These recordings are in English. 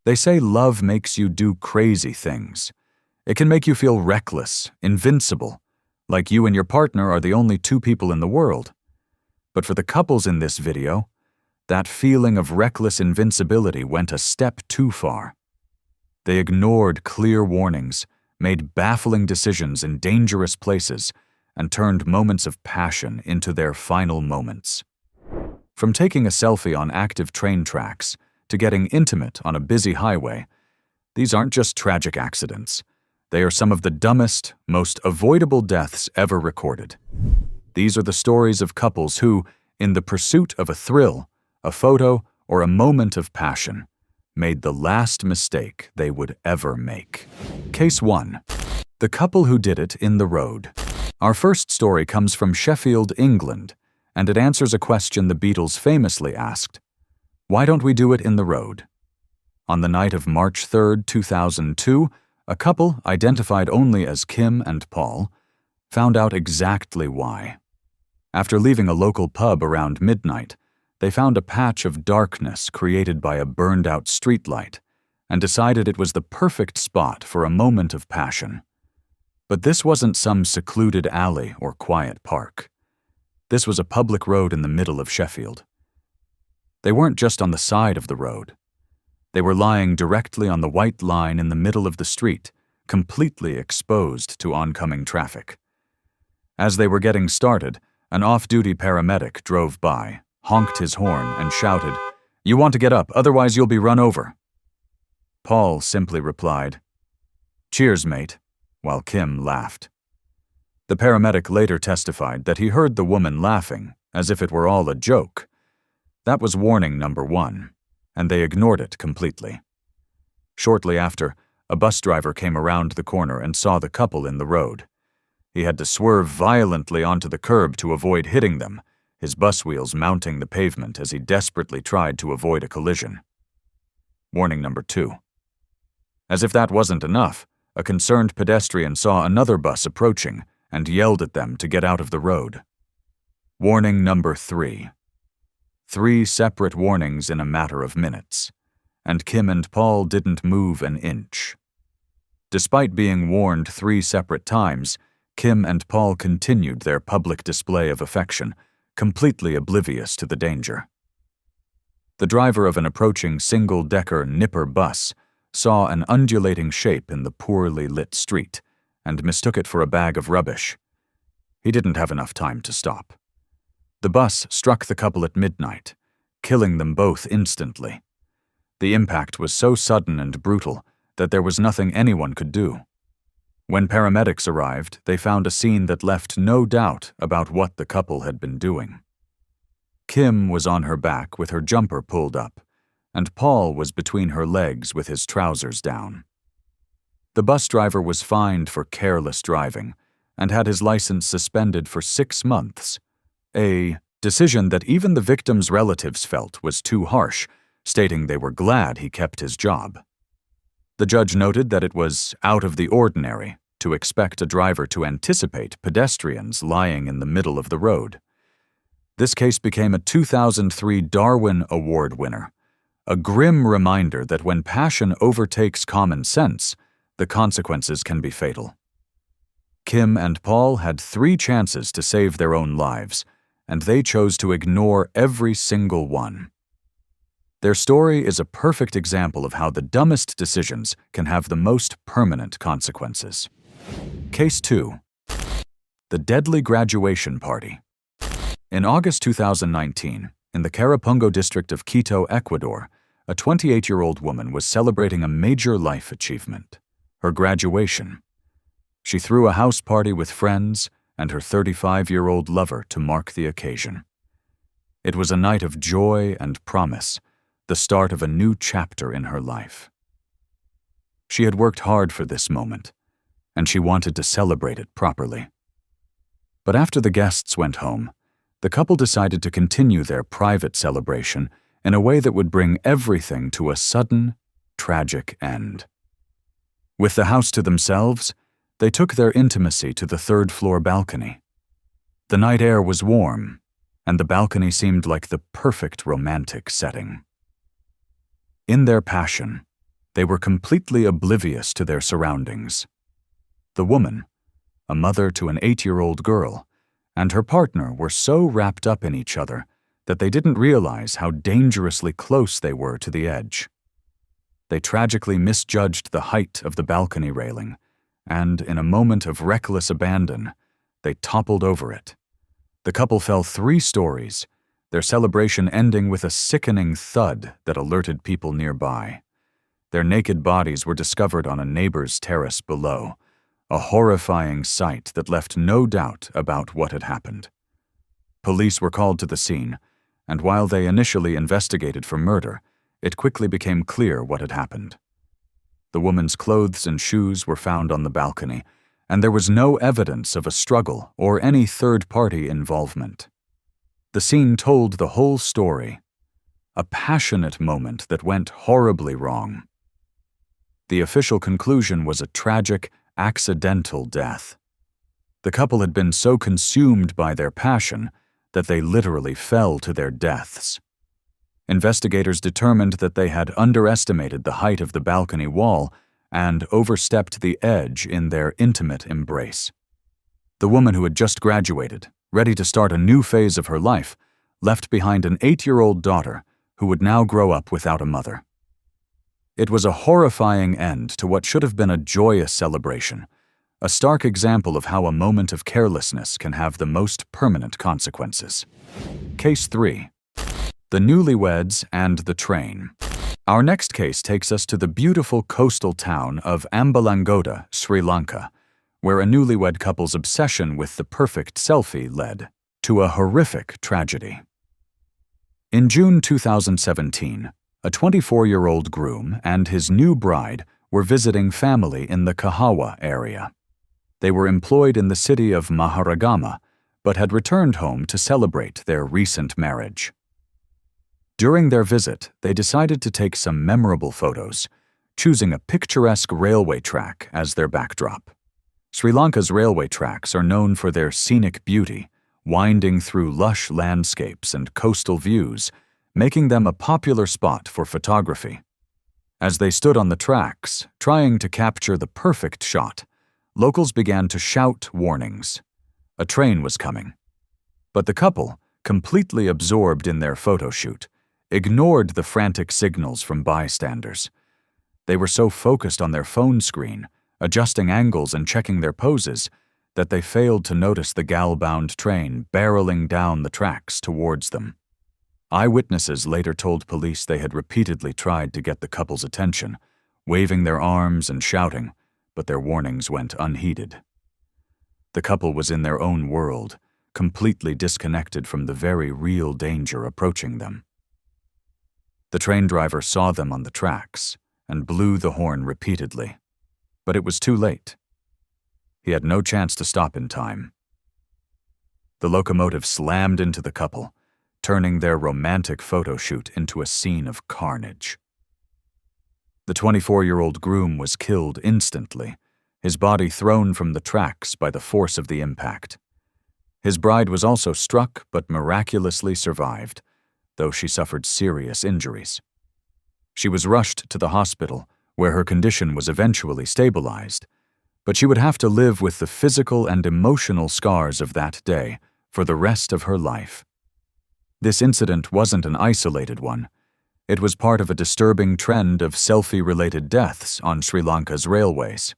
They say love makes you do crazy things. It can make you feel reckless, invincible, like you and your partner are the only two people in the world. But for the couples in this video, that feeling of reckless invincibility went a step too far. They ignored clear warnings, made baffling decisions in dangerous places, and turned moments of passion into their final moments. From taking a selfie on active train tracks to getting intimate on a busy highway, these aren't just tragic accidents. They are some of the dumbest, most avoidable deaths ever recorded. These are the stories of couples who, in the pursuit of a thrill, a photo, or a moment of passion, made the last mistake they would ever make. Case 1. The couple who did it in the road. Our first story comes from Sheffield, England, and it answers a question the Beatles famously asked: why don't we do it in the road? On the night of March 3, 2002, a couple, identified only as Kim and Paul, found out exactly why. After leaving a local pub around midnight, they found a patch of darkness created by a burned-out streetlight and decided it was the perfect spot for a moment of passion. But this wasn't some secluded alley or quiet park. This was a public road in the middle of Sheffield. They weren't just on the side of the road. They were lying directly on the white line in the middle of the street, completely exposed to oncoming traffic. As they were getting started, an off-duty paramedic drove by, honked his horn, and shouted, "You want to get up, otherwise you'll be run over." Paul simply replied, "Cheers, mate," while Kim laughed. The paramedic later testified that he heard the woman laughing, as if it were all a joke. That was warning number 1, and they ignored it completely. Shortly after, a bus driver came around the corner and saw the couple in the road. He had to swerve violently onto the curb to avoid hitting them, his bus wheels mounting the pavement as he desperately tried to avoid a collision. Warning number 2. As if that wasn't enough, a concerned pedestrian saw another bus approaching and yelled at them to get out of the road. Warning number 3. 3 separate warnings in a matter of minutes, and Kim and Paul didn't move an inch. Despite being warned 3 separate times, Kim and Paul continued their public display of affection, completely oblivious to the danger. The driver of an approaching single-decker Nipper bus saw an undulating shape in the poorly lit street and mistook it for a bag of rubbish. He didn't have enough time to stop. The bus struck the couple at midnight, killing them both instantly. The impact was so sudden and brutal that there was nothing anyone could do. When paramedics arrived, they found a scene that left no doubt about what the couple had been doing. Kim was on her back with her jumper pulled up, and Paul was between her legs with his trousers down. The bus driver was fined for careless driving and had his license suspended for 6 months, a decision that even the victim's relatives felt was too harsh, stating they were glad he kept his job. The judge noted that it was out of the ordinary to expect a driver to anticipate pedestrians lying in the middle of the road. This case became a 2003 Darwin Award winner, a grim reminder that when passion overtakes common sense, the consequences can be fatal. Kim and Paul had 3 chances to save their own lives, and they chose to ignore every single one. Their story is a perfect example of how the dumbest decisions can have the most permanent consequences. Case 2. The deadly graduation party. In August 2019, in the Carapungo district of Quito, Ecuador, a 28-year-old woman was celebrating a major life achievement, her graduation. She threw a house party with friends and her 35-year-old lover to mark the occasion. It was a night of joy and promise, the start of a new chapter in her life. She had worked hard for this moment, and she wanted to celebrate it properly. But after the guests went home, the couple decided to continue their private celebration in a way that would bring everything to a sudden, tragic end. With the house to themselves, they took their intimacy to the 3rd-floor balcony. The night air was warm, and the balcony seemed like the perfect romantic setting. In their passion, They were completely oblivious to their surroundings. The woman, a mother to an 8-year-old girl, and her partner were so wrapped up in each other that they didn't realize how dangerously close they were to the edge. They tragically misjudged the height of the balcony railing, and in a moment of reckless abandon, they toppled over it. The couple fell 3 stories, their celebration ending with a sickening thud that alerted people nearby. Their naked bodies were discovered on a neighbor's terrace below, a horrifying sight that left no doubt about what had happened. Police were called to the scene, and while they initially investigated for murder, it quickly became clear what had happened. The woman's clothes and shoes were found on the balcony, and there was no evidence of a struggle or any third-party involvement. The scene told the whole story, a passionate moment that went horribly wrong. The official conclusion was a tragic, accidental death. The couple had been so consumed by their passion that they literally fell to their deaths. Investigators determined that they had underestimated the height of the balcony wall and overstepped the edge in their intimate embrace. The woman who had just graduated, ready to start a new phase of her life, left behind an 8-year-old daughter who would now grow up without a mother. It was a horrifying end to what should have been a joyous celebration, a stark example of how a moment of carelessness can have the most permanent consequences. Case 3. The Newlyweds and the Train. Our next case takes us to the beautiful coastal town of Ambalangoda, Sri Lanka, where a newlywed couple's obsession with the perfect selfie led to a horrific tragedy. In June 2017, a 24-year-old groom and his new bride were visiting family in the Kahawa area. They were employed in the city of Maharagama, but had returned home to celebrate their recent marriage. During their visit, they decided to take some memorable photos, choosing a picturesque railway track as their backdrop. Sri Lanka's railway tracks are known for their scenic beauty, winding through lush landscapes and coastal views, making them a popular spot for photography. As they stood on the tracks, trying to capture the perfect shot, locals began to shout warnings. A train was coming. But the couple, completely absorbed in their photo shoot, ignored the frantic signals from bystanders. They were so focused on their phone screen, adjusting angles and checking their poses, that they failed to notice the gal-bound train barreling down the tracks towards them. Eyewitnesses later told police they had repeatedly tried to get the couple's attention, waving their arms and shouting, but their warnings went unheeded. The couple was in their own world, completely disconnected from the very real danger approaching them. The train driver saw them on the tracks and blew the horn repeatedly, but it was too late. He had no chance to stop in time. The locomotive slammed into the couple, turning their romantic photo shoot into a scene of carnage. The 24-year-old groom was killed instantly, his body thrown from the tracks by the force of the impact. His bride was also struck but miraculously survived, though she suffered serious injuries. She was rushed to the hospital, where her condition was eventually stabilized, but she would have to live with the physical and emotional scars of that day for the rest of her life. This incident wasn't an isolated one. It was part of a disturbing trend of selfie-related deaths on Sri Lanka's railways.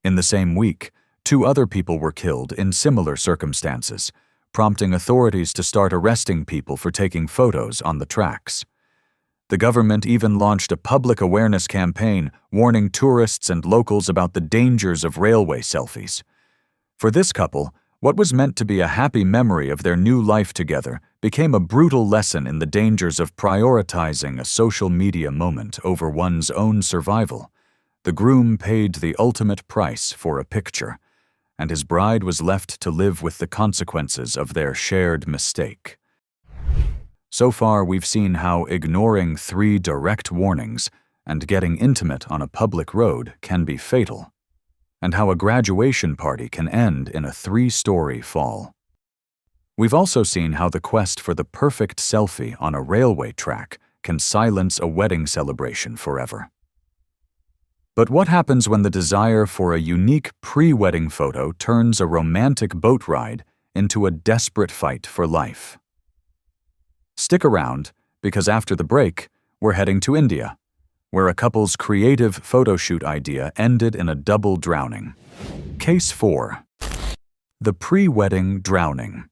In the same week, 2 other people were killed in similar circumstances, prompting authorities to start arresting people for taking photos on the tracks. The government even launched a public awareness campaign warning tourists and locals about the dangers of railway selfies. For this couple, what was meant to be a happy memory of their new life together became a brutal lesson in the dangers of prioritizing a social media moment over one's own survival. The groom paid the ultimate price for a picture, and his bride was left to live with the consequences of their shared mistake. So far, we've seen how ignoring 3 direct warnings and getting intimate on a public road can be fatal, and how a graduation party can end in a 3-story fall. We've also seen how the quest for the perfect selfie on a railway track can silence a wedding celebration forever. But what happens when the desire for a unique pre-wedding photo turns a romantic boat ride into a desperate fight for life? Stick around, because after the break, we're heading to India, where a couple's creative photo shoot idea ended in a double drowning. Case 4. The pre-wedding drowning.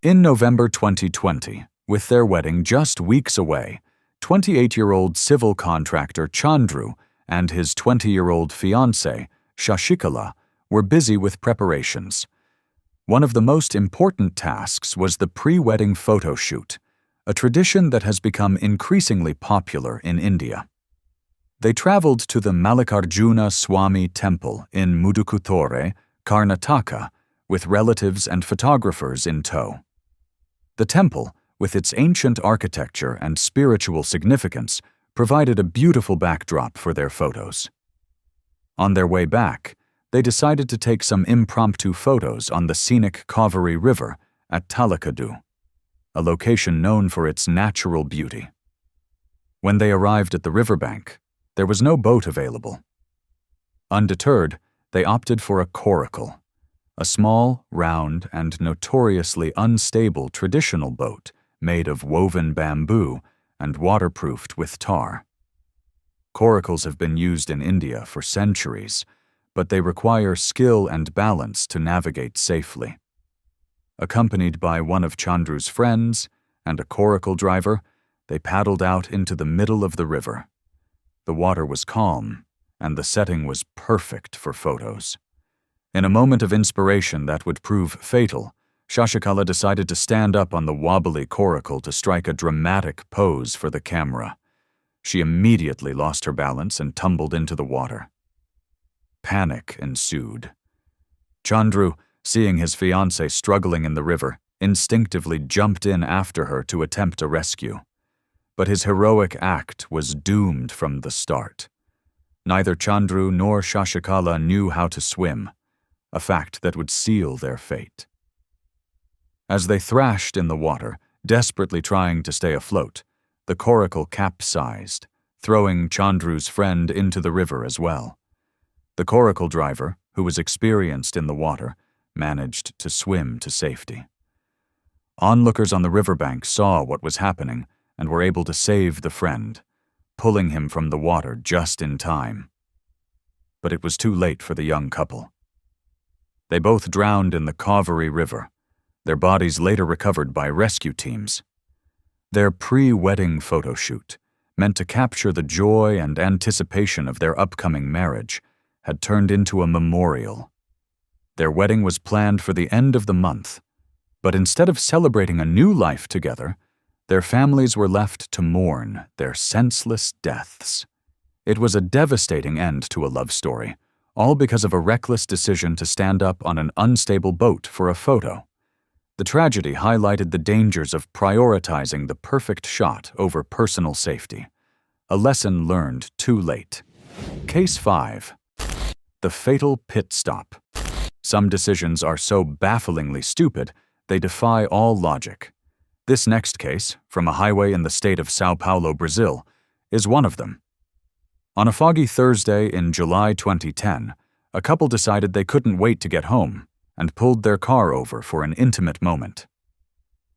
In November 2020, with their wedding just weeks away, 28-year-old civil contractor Chandru and his 20-year-old fiancée, Shashikala, were busy with preparations. One of the most important tasks was the pre-wedding photo shoot, a tradition that has become increasingly popular in India. They traveled to the Mallikarjuna Swami temple in Mudukutore, Karnataka, with relatives and photographers in tow. The temple, with its ancient architecture and spiritual significance, provided a beautiful backdrop for their photos. On their way back, they decided to take some impromptu photos on the scenic Kaveri River at Talakadu, a location known for its natural beauty. When they arrived at the riverbank, there was no boat available. Undeterred, they opted for a coracle, a small, round, and notoriously unstable traditional boat made of woven bamboo and waterproofed with tar. Coracles have been used in India for centuries, but they require skill and balance to navigate safely. Accompanied by one of Chandru's friends and a coracle driver, they paddled out into the middle of the river. The water was calm, and the setting was perfect for photos. In a moment of inspiration that would prove fatal, Shashikala decided to stand up on the wobbly coracle to strike a dramatic pose for the camera. She immediately lost her balance and tumbled into the water. Panic ensued. Chandru, seeing his fiancée struggling in the river, instinctively jumped in after her to attempt a rescue. But his heroic act was doomed from the start. Neither Chandru nor Shashikala knew how to swim, a fact that would seal their fate. As they thrashed in the water, desperately trying to stay afloat, the coracle capsized, throwing Chandru's friend into the river as well. The coracle driver, who was experienced in the water, managed to swim to safety. Onlookers on the riverbank saw what was happening and were able to save the friend, pulling him from the water just in time. But it was too late for the young couple. They both drowned in the Kaveri River, their bodies later recovered by rescue teams. Their pre-wedding photo shoot, meant to capture the joy and anticipation of their upcoming marriage, had turned into a memorial. Their wedding was planned for the end of the month, but instead of celebrating a new life together, their families were left to mourn their senseless deaths. It was a devastating end to a love story, all because of a reckless decision to stand up on an unstable boat for a photo. The tragedy highlighted the dangers of prioritizing the perfect shot over personal safety, a lesson learned too late. Case 5. The fatal pit stop. Some decisions are so bafflingly stupid, they defy all logic. This next case, from a highway in the state of São Paulo, Brazil, is one of them. On a foggy Thursday in July 2010, a couple decided they couldn't wait to get home and pulled their car over for an intimate moment.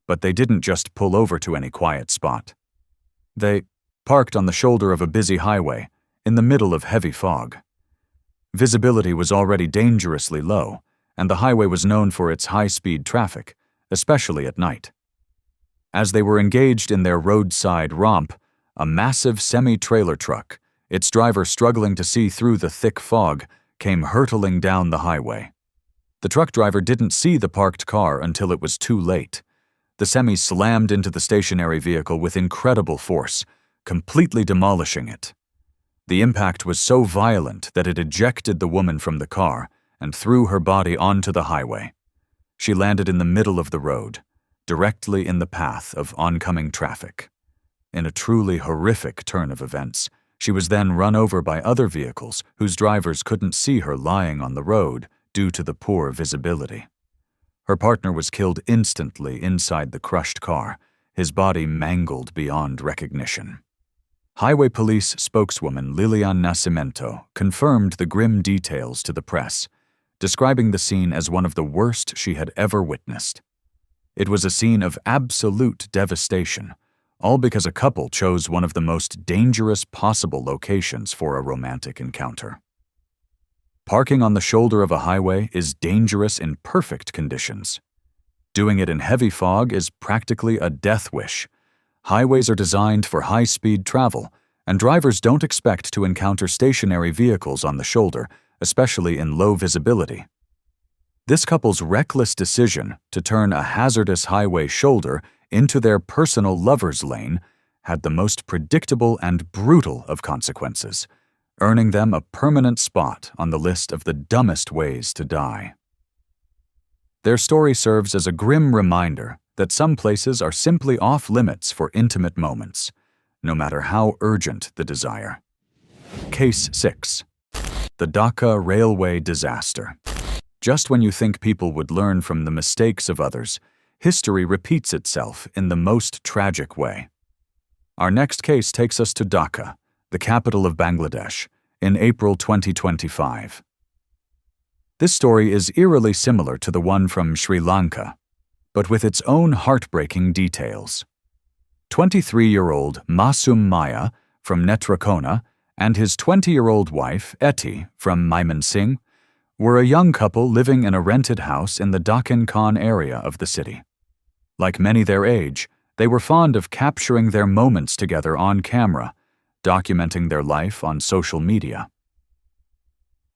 But they didn't just pull over to any quiet spot. They parked on the shoulder of a busy highway in the middle of heavy fog. Visibility was already dangerously low, and the highway was known for its high-speed traffic, especially at night. As they were engaged in their roadside romp, a massive semi-trailer truck, its driver struggling to see through the thick fog, came hurtling down the highway. The truck driver didn't see the parked car until it was too late. The semi slammed into the stationary vehicle with incredible force, completely demolishing it. The impact was so violent that it ejected the woman from the car and threw her body onto the highway. She landed in the middle of the road, directly in the path of oncoming traffic. In a truly horrific turn of events, she was then run over by other vehicles whose drivers couldn't see her lying on the road due to the poor visibility. Her partner was killed instantly inside the crushed car, his body mangled beyond recognition. Highway Police spokeswoman Lilian Nascimento confirmed the grim details to the press, describing the scene as one of the worst she had ever witnessed. It was a scene of absolute devastation, all because a couple chose one of the most dangerous possible locations for a romantic encounter. Parking on the shoulder of a highway is dangerous in perfect conditions. Doing it in heavy fog is practically a death wish. Highways are designed for high-speed travel, and drivers don't expect to encounter stationary vehicles on the shoulder, especially in low visibility. This couple's reckless decision to turn a hazardous highway shoulder into their personal lover's lane had the most predictable and brutal of consequences, earning them a permanent spot on the list of the dumbest ways to die. Their story serves as a grim reminder that some places are simply off-limits for intimate moments, no matter how urgent the desire. Case 6. The Dhaka Railway Disaster. Just when you think people would learn from the mistakes of others, history repeats itself in the most tragic way. Our next case takes us to Dhaka, the capital of Bangladesh, in April 2025. This story is eerily similar to the one from Sri Lanka, but with its own heartbreaking details. 23-year-old Masum Maya from Netrakona and his 20-year-old wife, Eti, from Mymensingh, were a young couple living in a rented house in the Deccan Khan area of the city. Like many their age, they were fond of capturing their moments together on camera, documenting their life on social media.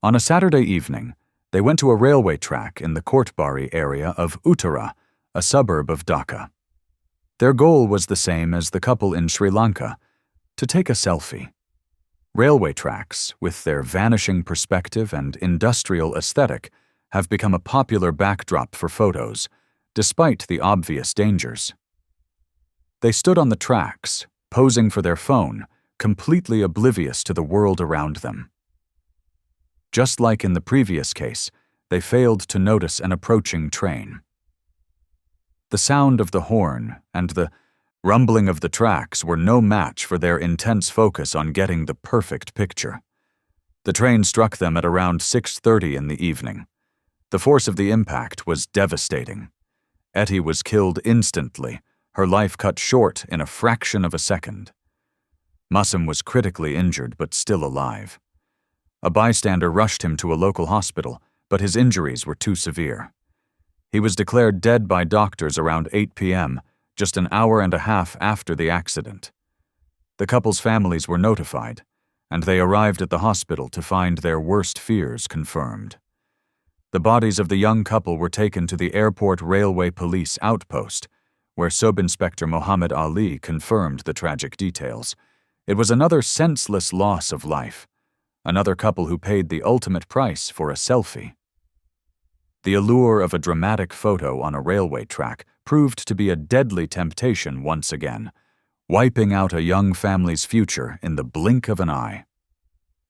On a Saturday evening, they went to a railway track in the Kortbari area of Uttara, a suburb of Dhaka. Their goal was the same as the couple in Sri Lanka, to take a selfie. Railway tracks, with their vanishing perspective and industrial aesthetic, have become a popular backdrop for photos, despite the obvious dangers. They stood on the tracks, posing for their phone, completely oblivious to the world around them. Just like in the previous case, they failed to notice an approaching train. The sound of the horn and the rumbling of the tracks were no match for their intense focus on getting the perfect picture. The train struck them at around 6:30 in the evening. The force of the impact was devastating. Eti was killed instantly, her life cut short in a fraction of a second. Masum was critically injured but still alive. A bystander rushed him to a local hospital, but his injuries were too severe. He was declared dead by doctors around 8 p.m., just an hour and a half after the accident. The couple's families were notified, and they arrived at the hospital to find their worst fears confirmed. The bodies of the young couple were taken to the Airport Railway Police outpost, where Sub-Inspector Mohammed Ali confirmed the tragic details. It was another senseless loss of life, another couple who paid the ultimate price for a selfie. The allure of a dramatic photo on a railway track proved to be a deadly temptation once again, wiping out a young family's future in the blink of an eye.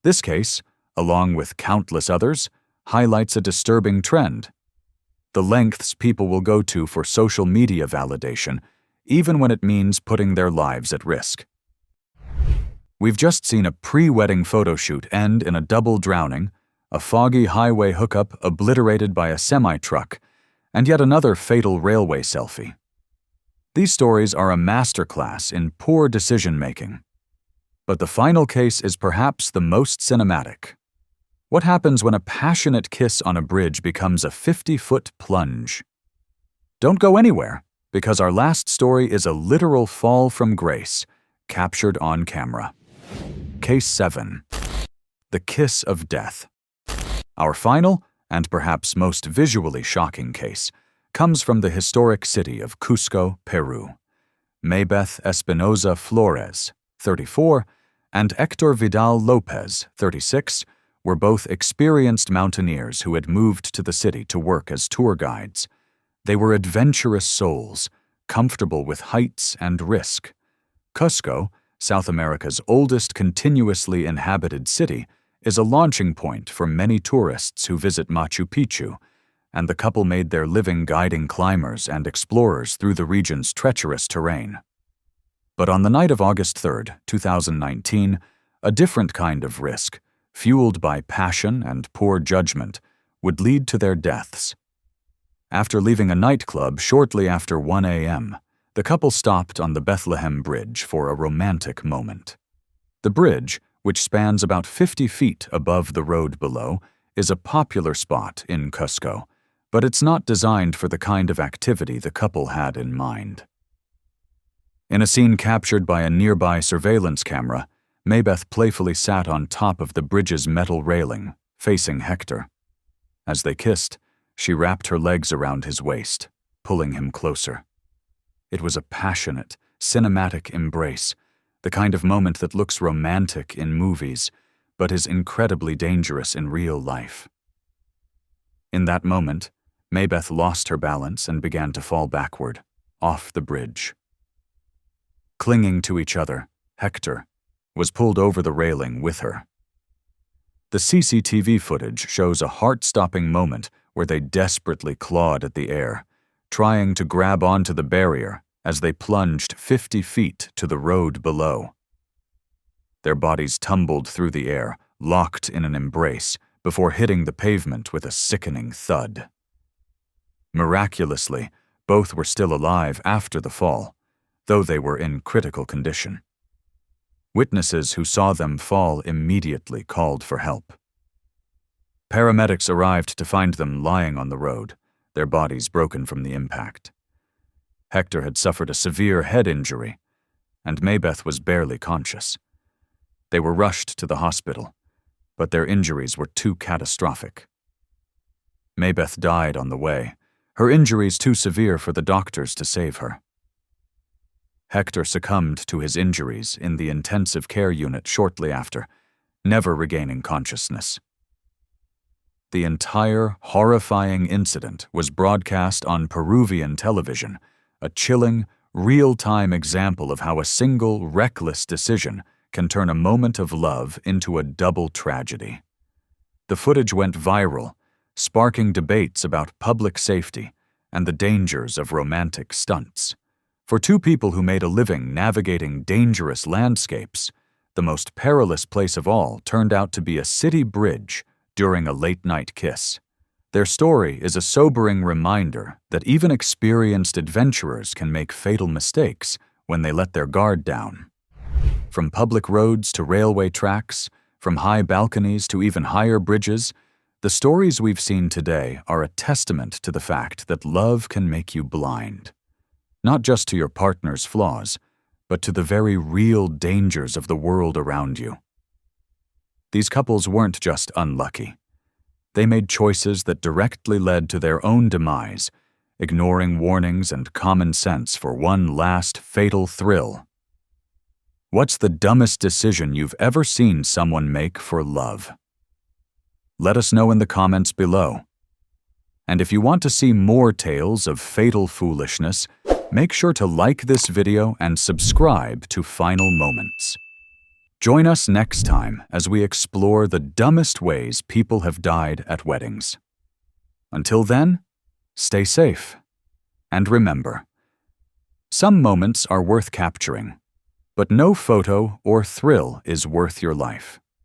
This case, along with countless others, highlights a disturbing trend: the lengths people will go to for social media validation, even when it means putting their lives at risk. We've just seen a pre-wedding photo shoot end in a double drowning, a foggy highway hookup obliterated by a semi-truck, and yet another fatal railway selfie. These stories are a masterclass in poor decision-making. But the final case is perhaps the most cinematic. What happens when a passionate kiss on a bridge becomes a 50-foot plunge? Don't go anywhere, because our last story is a literal fall from grace, captured on camera. Case 7. The Kiss of Death. Our final, and perhaps most visually shocking case, comes from the historic city of Cusco, Peru. Maybeth Espinoza Flores, 34, and Hector Vidal Lopez, 36, were both experienced mountaineers who had moved to the city to work as tour guides. They were adventurous souls, comfortable with heights and risk. Cusco, South America's oldest continuously inhabited city, is a launching point for many tourists who visit Machu Picchu, and the couple made their living guiding climbers and explorers through the region's treacherous terrain. But on the night of August 3rd, 2019, a different kind of risk, fueled by passion and poor judgment, would lead to their deaths. After leaving a nightclub shortly after 1 a.m., the couple stopped on the Bethlehem Bridge for a romantic moment. The bridge, which spans about 50 feet above the road below, is a popular spot in Cusco, but it's not designed for the kind of activity the couple had in mind. In a scene captured by a nearby surveillance camera, Maybeth playfully sat on top of the bridge's metal railing, facing Hector. As they kissed, she wrapped her legs around his waist, pulling him closer. It was a passionate, cinematic embrace, the kind of moment that looks romantic in movies, but is incredibly dangerous in real life. In that moment, Maybeth lost her balance and began to fall backward, off the bridge. Clinging to each other, Hector was pulled over the railing with her. The CCTV footage shows a heart-stopping moment where they desperately clawed at the air, trying to grab onto the barrier as they plunged 50 feet to the road below. Their bodies tumbled through the air, locked in an embrace, before hitting the pavement with a sickening thud. Miraculously, both were still alive after the fall, though they were in critical condition. Witnesses who saw them fall immediately called for help. Paramedics arrived to find them lying on the road, their bodies broken from the impact. Hector had suffered a severe head injury, and Maybeth was barely conscious. They were rushed to the hospital, but their injuries were too catastrophic. Maybeth died on the way, her injuries too severe for the doctors to save her. Hector succumbed to his injuries in the intensive care unit shortly after, never regaining consciousness. The entire horrifying incident was broadcast on Peruvian television, a chilling, real-time example of how a single, reckless decision can turn a moment of love into a double tragedy. The footage went viral, sparking debates about public safety and the dangers of romantic stunts. For two people who made a living navigating dangerous landscapes, the most perilous place of all turned out to be a city bridge during a late-night kiss. Their story is a sobering reminder that even experienced adventurers can make fatal mistakes when they let their guard down. From public roads to railway tracks, from high balconies to even higher bridges, the stories we've seen today are a testament to the fact that love can make you blind. Not just to your partner's flaws, but to the very real dangers of the world around you. These couples weren't just unlucky. They made choices that directly led to their own demise, ignoring warnings and common sense for one last fatal thrill. What's the dumbest decision you've ever seen someone make for love? Let us know in the comments below. And if you want to see more tales of fatal foolishness, make sure to like this video and subscribe to Final Moments. Join us next time as we explore the dumbest ways people have died at weddings. Until then, stay safe. And remember, some moments are worth capturing, but no photo or thrill is worth your life.